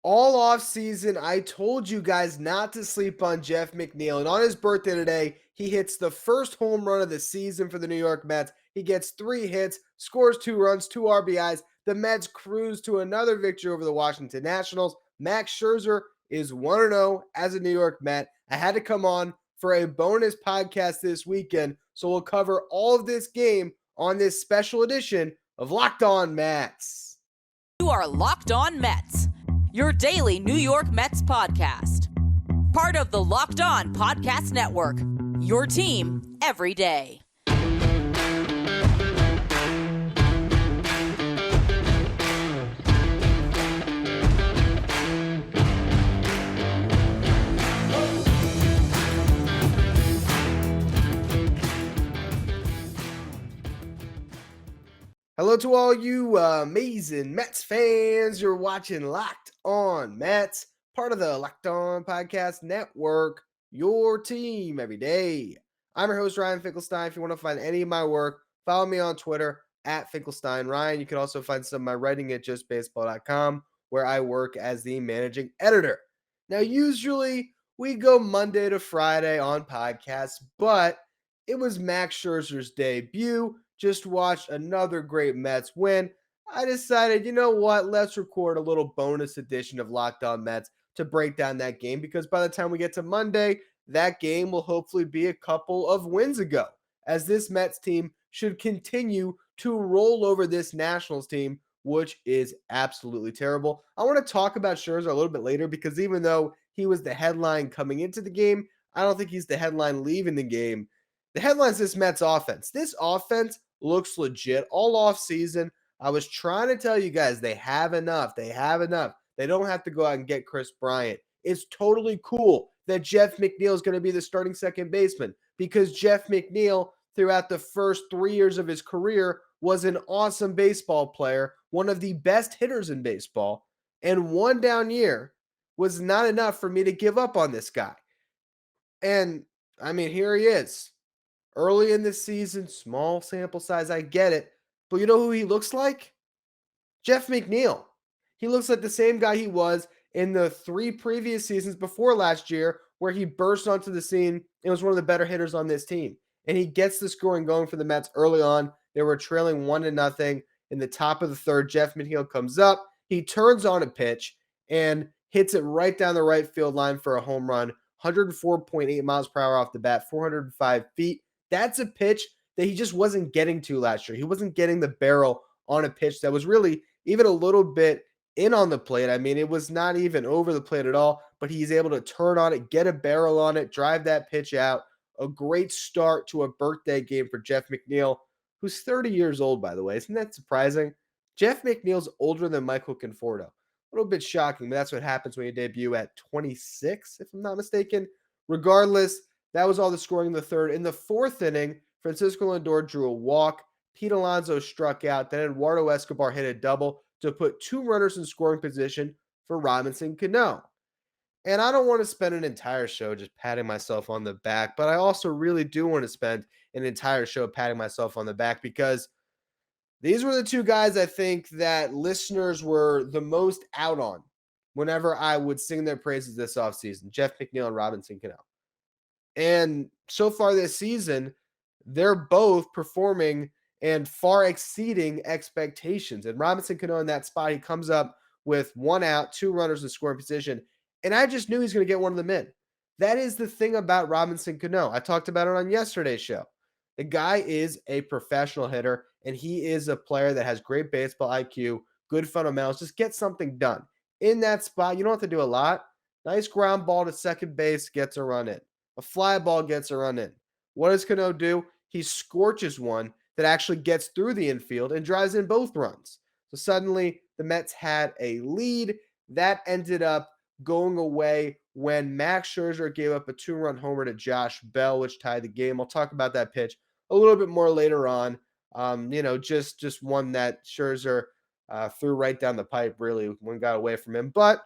All off season, I told you guys not to sleep on Jeff McNeil. And on his birthday today, he hits the first home run of the season for the New York Mets. He gets 3 hits, scores 2 runs, 2 RBIs. The Mets cruise to another victory over the Washington Nationals. Max Scherzer is 1-0 as a New York Met. I had to come on for a bonus podcast this weekend, so we'll cover all of this game on this special edition of Locked On Mets. You are Locked On Mets, your daily New York Mets podcast. Part of the Locked On Podcast Network, your team every day. Hello to all you amazing Mets fans. You're watching Locked On Mets, part of the Locked On Podcast Network, your team every day. I'm your host, Ryan Finkelstein. If you want to find any of my work, follow me on Twitter at Finkelstein Ryan. You can also find some of my writing at justbaseball.com, where I work as the managing editor. Now, usually we go Monday to Friday on podcasts, but it was Max Scherzer's debut. Just watched another great Mets win. I decided, you know what? Let's record a little bonus edition of Locked On Mets to break down that game, because by the time we get to Monday, that game will hopefully be a couple of wins ago, as this Mets team should continue to roll over this Nationals team, which is absolutely terrible. I want to talk about Scherzer a little bit later, because even though he was the headline coming into the game, I don't think he's the headline leaving the game. The headline's this Mets offense. This offense looks legit all off season. I was trying to tell you guys they have enough. They have enough. They don't have to go out and get Chris Bryant. It's totally cool that Jeff McNeil is going to be the starting second baseman, because Jeff McNeil, throughout the first 3 years of his career, was an awesome baseball player, one of the best hitters in baseball, and one down year was not enough for me to give up on this guy. And I mean, here he is. Early in this season, small sample size, I get it. But you know who he looks like? Jeff McNeil. He looks like the same guy he was in the 3 previous seasons before last year, where he burst onto the scene and was one of the better hitters on this team. And he gets the scoring going for the Mets early on. They were trailing 1-0 in the top of the third. Jeff McNeil comes up. He turns on a pitch and hits it right down the right field line for a home run. 104.8 miles per hour off the bat, 405 feet. That's a pitch that he just wasn't getting to last year. He wasn't getting the barrel on a pitch that was really even a little bit in on the plate. I mean, it was not even over the plate at all, but he's able to turn on it, get a barrel on it, drive that pitch out. A great start to a birthday game for Jeff McNeil, who's 30 years old, by the way. Isn't that surprising? Jeff McNeil's older than Michael Conforto. A little bit shocking, but that's what happens when you debut at 26, if I'm not mistaken. Regardless, that was all the scoring in the third. In the fourth inning, Francisco Lindor drew a walk. Pete Alonso struck out. Then Eduardo Escobar hit a double to put 2 runners in scoring position for Robinson Cano. And I don't want to spend an entire show just patting myself on the back, but I also really do want to spend an entire show patting myself on the back, because these were the 2 guys I think that listeners were the most out on whenever I would sing their praises this offseason: Jeff McNeil and Robinson Cano. And so far this season, they're both performing and far exceeding expectations. And Robinson Cano in that spot, he comes up with 1 out, 2 runners in scoring position. And I just knew he's going to get one of them in. That is the thing about Robinson Cano. I talked about it on yesterday's show. The guy is a professional hitter, and he is a player that has great baseball IQ, good fundamentals. Just get something done. In that spot, you don't have to do a lot. Nice ground ball to second base, gets a run in. A fly ball gets a run in. What does Cano do? He scorches one that actually gets through the infield and drives in both runs. So suddenly the Mets had a lead. That ended up going away when Max Scherzer gave up a 2-run homer to Josh Bell, which tied the game. I'll talk about that pitch a little bit more later on. Just one that Scherzer threw right down the pipe, really. One got away from him. But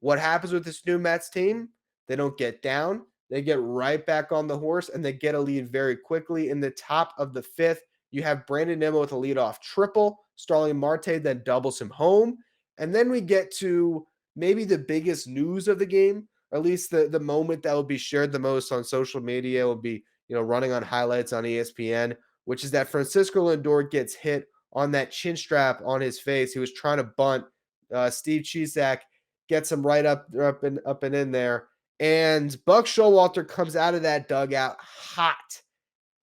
what happens with this new Mets team? They don't get down. They get right back on the horse, and they get a lead very quickly. In the top of the 5th, you have Brandon Nimmo with a leadoff triple. Starling Marte then doubles him home. And then we get to maybe the biggest news of the game, or at least the moment that will be shared the most on social media will be, running on highlights on ESPN, which is that Francisco Lindor gets hit on that chin strap on his face. He was trying to bunt. Steve Chisak gets him right up and in there. And Buck Showalter comes out of that dugout hot.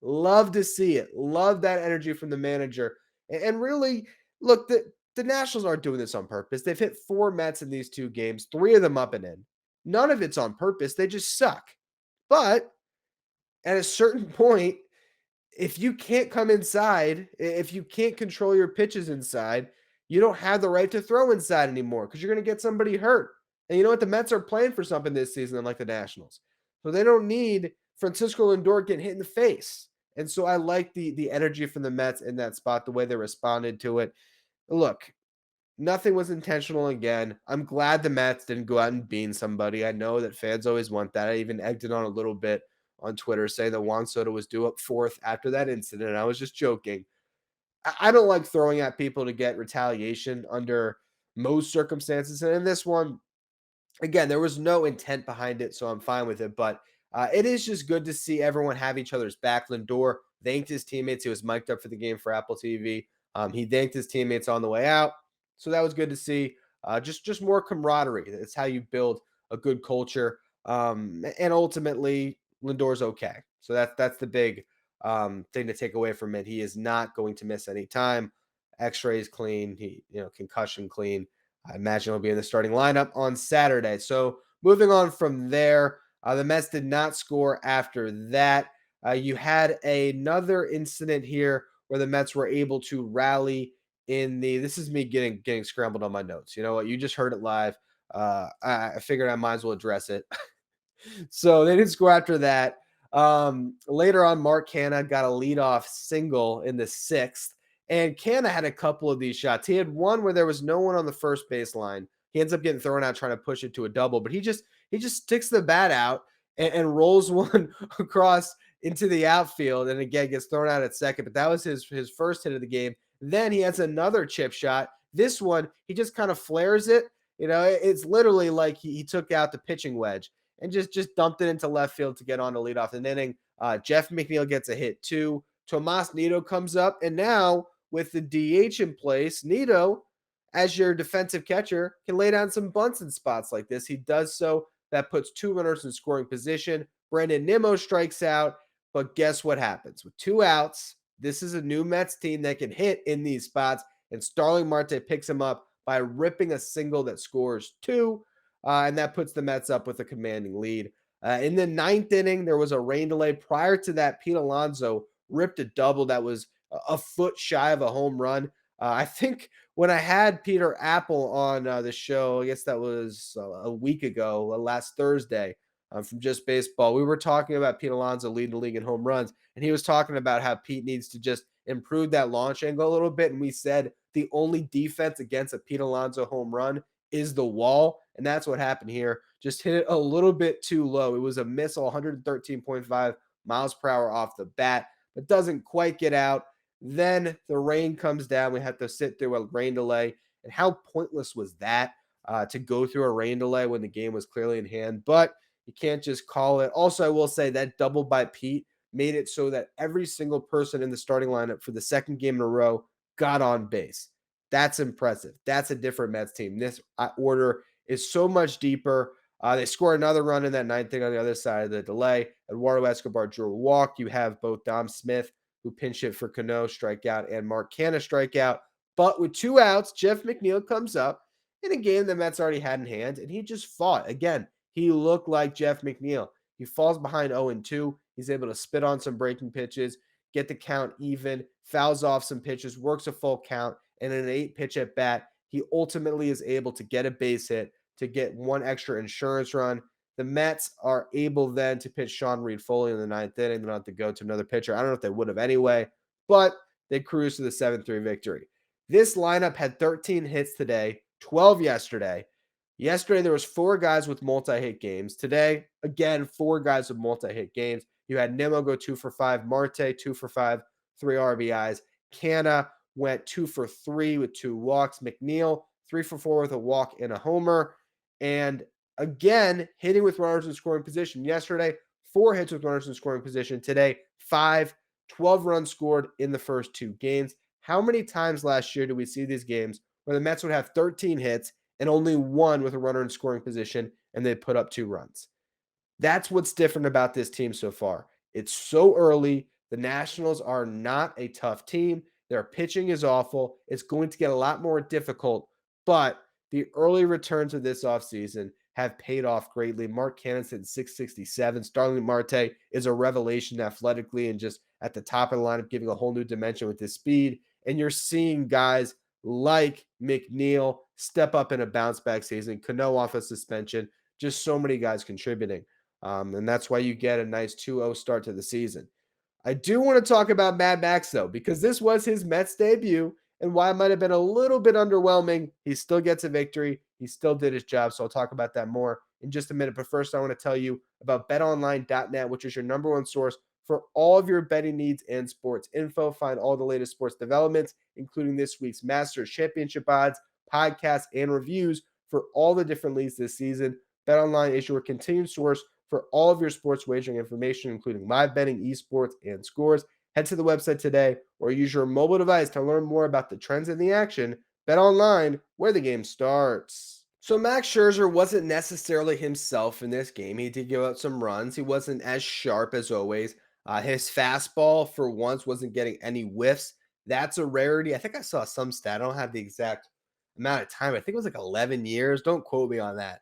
Love to see it. Love that energy from the manager. And really, look, the Nationals aren't doing this on purpose. They've hit 4 Mets in these 2 games, 3 of them up and in. None of it's on purpose. They just suck. But at a certain point, if you can't come inside, if you can't control your pitches inside, you don't have the right to throw inside anymore because you're going to get somebody hurt. And you know what? The Mets are playing for something this season, unlike the Nationals. So they don't need Francisco Lindor getting hit in the face. And so I like the energy from the Mets in that spot, the way they responded to it. Look, nothing was intentional again. I'm glad the Mets didn't go out and bean somebody. I know that fans always want that. I even egged it on a little bit on Twitter saying that Juan Soto was due up fourth after that incident. I was just joking. I don't like throwing at people to get retaliation under most circumstances. And in this one, again, there was no intent behind it, so I'm fine with it. But it is just good to see everyone have each other's back. Lindor thanked his teammates. He was mic'd up for the game for Apple TV. He thanked his teammates on the way out, so that was good to see. Just more camaraderie. That's how you build a good culture. And ultimately, Lindor's okay. So that's the big thing to take away from it. He is not going to miss any time. X-rays clean. He concussion clean. I imagine he'll be in the starting lineup on Saturday. So moving on from there, the Mets did not score after that. You had another incident here where the Mets were able to rally in the. This is me getting scrambled on my notes. You know what? You just heard it live. I figured I might as well address it. So they didn't score after that. Later on, Mark Cano got a leadoff single in the 6th. And Cano had a couple of these shots. He had one where there was no one on the first baseline. He ends up getting thrown out trying to push it to a double, but he just sticks the bat out and rolls one across into the outfield, and again gets thrown out at second. But that was his first hit of the game. Then he has another chip shot. This one, he just kind of flares it. It's literally like he took out the pitching wedge and just dumped it into left field to get on to lead off the inning. Jeff McNeil gets a hit too. Tomas Nido comes up, and now with the DH in place, Nido, as your defensive catcher, can lay down some bunts in spots like this. He does so. That puts 2 runners in scoring position. Brandon Nimmo strikes out, but guess what happens? With 2 outs, this is a new Mets team that can hit in these spots, and Starling Marte picks him up by ripping a single that scores 2, and that puts the Mets up with a commanding lead. In the 9th inning, there was a rain delay. Prior to that, Pete Alonso ripped a double that was a foot shy of a home run. I think when I had Peter Apple on the show, I guess that was a week ago, last Thursday, from Just Baseball, we were talking about Pete Alonso leading the league in home runs, and he was talking about how Pete needs to just improve that launch angle a little bit. And we said the only defense against a Pete Alonso home run is the wall, and that's what happened here. Just hit it a little bit too low. It was a missile, 113.5 miles per hour off the bat, but doesn't quite get out. Then the rain comes down. We have to sit through a rain delay. And how pointless was that to go through a rain delay when the game was clearly in hand? But you can't just call it. Also, I will say that double by Pete made it so that every single person in the starting lineup for the second game in a row got on base. That's impressive. That's a different Mets team. This order is so much deeper. They score another run in that 9th inning on the other side of the delay. Eduardo Escobar drew a walk. You have both Dom Smith, who pinch hit for Cano, strikeout, and Mark Canha strikeout. But with 2 outs, Jeff McNeil comes up in a game the Mets already had in hand, and he just fought. Again, he looked like Jeff McNeil. He falls behind 0-2. He's able to spit on some breaking pitches, get the count even, fouls off some pitches, works a full count, and in an 8-pitch at bat, he ultimately is able to get a base hit to get 1 extra insurance run. The Mets are able then to pitch Sean Reed-Foley in the 9th inning. They don't have to go to another pitcher. I don't know if they would have anyway, but they cruise to the 7-3 victory. This lineup had 13 hits today, 12 yesterday. Yesterday, there was 4 guys with multi-hit games. Today, again, 4 guys with multi-hit games. You had Nimmo go 2 for 5, Marte 2 for 5, 3 RBIs. Canha went 2 for 3 with 2 walks. McNeil 3 for 4 with a walk and a homer. And again, hitting with runners in scoring position. Yesterday, 4 hits with runners in scoring position. Today, 5, 12 runs scored in the first 2 games. How many times last year did we see these games where the Mets would have 13 hits and only 1 with a runner in scoring position and they'd put up 2 runs? That's what's different about this team so far. It's so early. The Nationals are not a tough team. Their pitching is awful. It's going to get a lot more difficult, but the early returns of this offseason have paid off greatly. Mark Cannon's at 667. Starling Marte is a revelation athletically and just at the top of the lineup, giving a whole new dimension with his speed. And you're seeing guys like McNeil step up in a bounce back season, Cano off a suspension, just so many guys contributing. And that's why you get a nice 2-0 start to the season. I do want to talk about Mad Max, though, because this was his Mets debut, and while it might have been a little bit underwhelming, he still gets a victory. He still did his job, so I'll talk about that more in just a minute. But first, I want to tell you about betonline.net, which is your number one source for all of your betting needs and sports info. Find all the latest sports developments, including this week's Masters Championship odds, podcasts, and reviews for all the different leagues this season. BetOnline is your continued source for all of your sports wagering information, including live betting, esports, and scores. Head to the website today or use your mobile device to learn more about the trends in the action. Bet online, where the game starts. So Max Scherzer wasn't necessarily himself in this game. He did give up some runs. He wasn't as sharp as always. His fastball, for once, wasn't getting any whiffs. That's a rarity. I think I saw some stat. I don't have the exact amount of time. I think it was like 11 years. Don't quote me on that.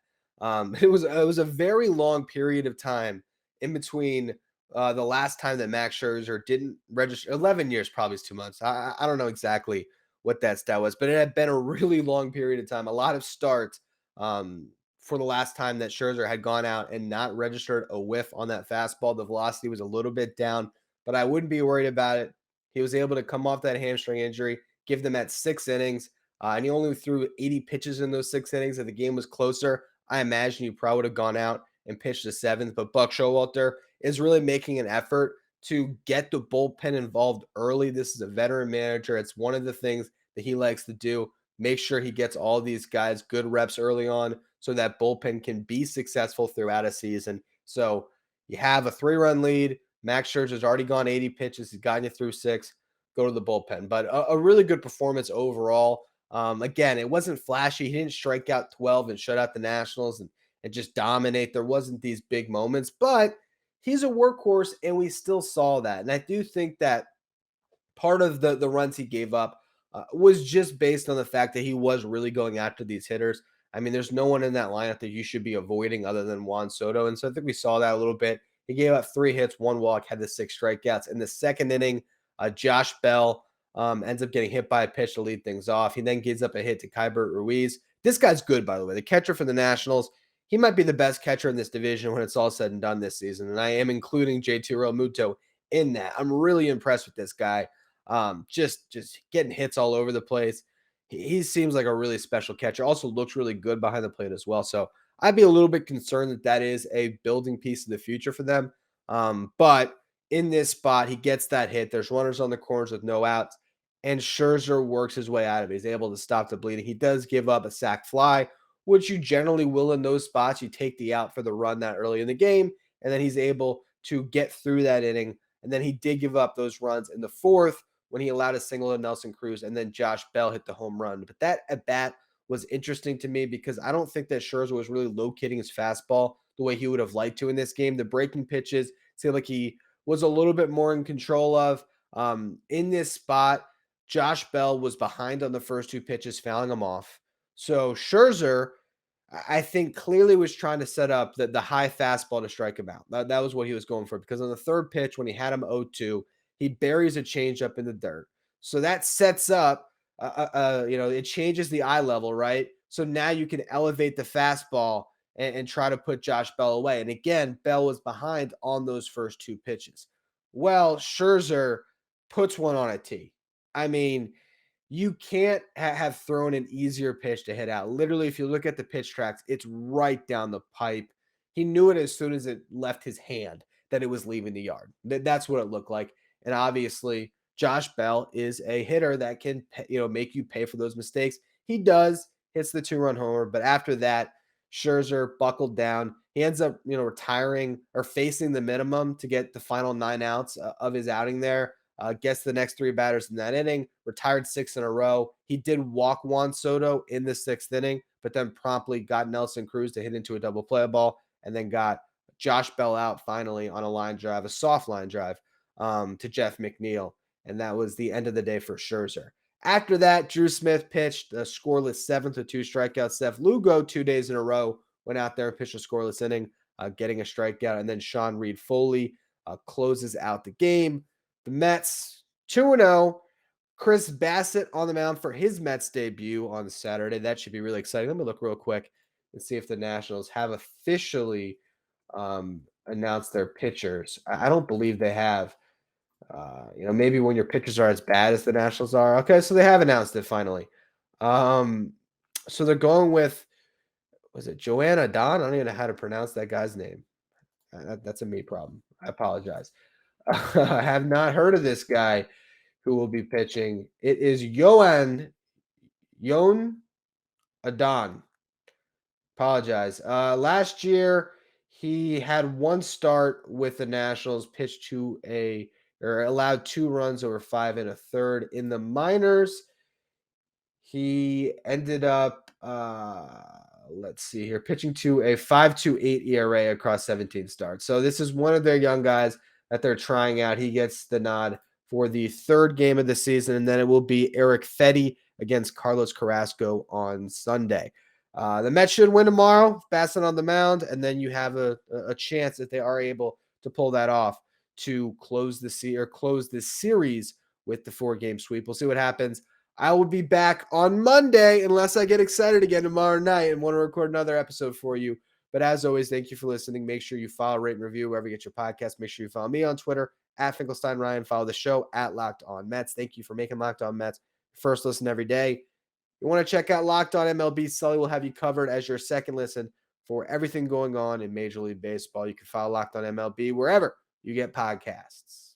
It was a very long period of time in between the last time that Max Scherzer didn't register. 11 years probably is 2 months. I don't know exactly what that stat was, but it had been a really long period of time. A lot of starts for the last time that Scherzer had gone out and not registered a whiff on that fastball. The velocity was a little bit down, but I wouldn't be worried about it. He was able to come off that hamstring injury, give them at 6 innings, and he only threw 80 pitches in those 6 innings. If the game was closer, I imagine you probably would have gone out and pitched the 7th, but Buck Showalter is really making an effort to get the bullpen involved early. This is a veteran manager. It's one of the things that he likes to do. Make sure he gets all these guys good reps early on so that bullpen can be successful throughout a season. So you have a 3-run lead. Max Scherzer's already gone 80 pitches. He's gotten you through 6. Go to the bullpen. But a really good performance overall. Again, it wasn't flashy. He didn't strike out 12 and shut out the Nationals and just dominate. There wasn't these big moments, but he's a workhorse, and we still saw that. And I do think that part of the runs he gave up was just based on the fact that he was really going after these hitters. I mean, there's no one in that lineup that you should be avoiding other than Juan Soto. And so I think we saw that a little bit. He gave up 3 hits, 1 walk, had the 6 strikeouts. In the second inning, Josh Bell ends up getting hit by a pitch to lead things off. He then gives up a hit to Kybert Ruiz. This guy's good, by the way. The catcher for the Nationals. He might be the best catcher in this division when it's all said and done this season. And I am including JT Realmuto in that. I'm really impressed with this guy. Just getting hits all over the place. He seems like a really special catcher. Also looks really good behind the plate as well. So I'd be a little bit concerned that that is a building piece of the future for them. But in this spot, he gets that hit. There's runners on the corners with no outs, and Scherzer works his way out of it. He's able to stop the bleeding. He does give up a sac fly, which you generally will in those spots. You take the out for the run that early in the game, and then he's able to get through that inning. And then he did give up those runs in the 4th when he allowed a single to Nelson Cruz, and then Josh Bell hit the home run. But that at bat was interesting to me because I don't think that Scherzer was really locating his fastball the way he would have liked to in this game. The breaking pitches seemed like he was a little bit more in control of. In this spot, Josh Bell was behind on the first 2 pitches, fouling him off. So Scherzer, I think, clearly was trying to set up the high fastball to strike him out. That was what he was going for, because on the 3rd pitch, when he had him 0-2, he buries a changeup in the dirt. So that sets up, it changes the eye level, right? So now you can elevate the fastball and try to put Josh Bell away. And again, Bell was behind on those first 2 pitches. Well, Scherzer puts one on a tee. I mean, you can't have thrown an easier pitch to hit out. Literally, if you look at the pitch tracks, it's right down the pipe. He knew it as soon as it left his hand that it was leaving the yard. That's what it looked like. And obviously, Josh Bell is a hitter that can, make you pay for those mistakes. He does, hits the 2-run homer, but after that, Scherzer buckled down. He ends up, retiring or facing the minimum to get the final 9 outs of his outing there. Gets the next 3 batters in that inning, retired 6 in a row. He did walk Juan Soto in the 6th inning, but then promptly got Nelson Cruz to hit into a double play ball, and then got Josh Bell out finally on a line drive, a soft line drive, to Jeff McNeil. And that was the end of the day for Scherzer. After that, Drew Smith pitched a scoreless 7th with 2 strikeouts. Seth Lugo, 2 days in a row, went out there and pitched a scoreless inning, getting a strikeout. And then Sean Reed Foley closes out the game. The Mets 2-0. Chris Bassett on the mound for his Mets debut on Saturday. That should be really exciting. Let me look real quick and see if the Nationals have officially announced their pitchers. I don't believe they have. Maybe when your pitchers are as bad as the Nationals are. Okay, so they have announced it finally. So they're going with, was it Joanna Don? I don't even know how to pronounce that guy's name. That's a me problem. I apologize. I have not heard of this guy who will be pitching. It is Yon Adon. Apologize. Last year, he had 1 start with the Nationals, pitched or allowed 2 runs over 5 1/3 in the minors. He ended up, let's see here, pitching to a 5.28 ERA across 17 starts. So this is one of their young guys that they're trying out. He gets the nod for the 3rd game of the season, and then it will be Eric Fetty against Carlos Carrasco on Sunday. The Mets should win tomorrow, Bassett on the mound, and then you have a chance, if they are able to pull that off, to close this series with the 4-game sweep. We'll see what happens. I will be back on Monday unless I get excited again tomorrow night and want to record another episode for you. But as always, thank you for listening. Make sure you follow, rate, and review wherever you get your podcast. Make sure you follow me on Twitter at Finkelstein Ryan. Follow the show at Locked On Mets. Thank you for making Locked On Mets first listen every day. You want to check out Locked On MLB? Sully will have you covered as your second listen for everything going on in Major League Baseball. You can follow Locked On MLB wherever you get podcasts.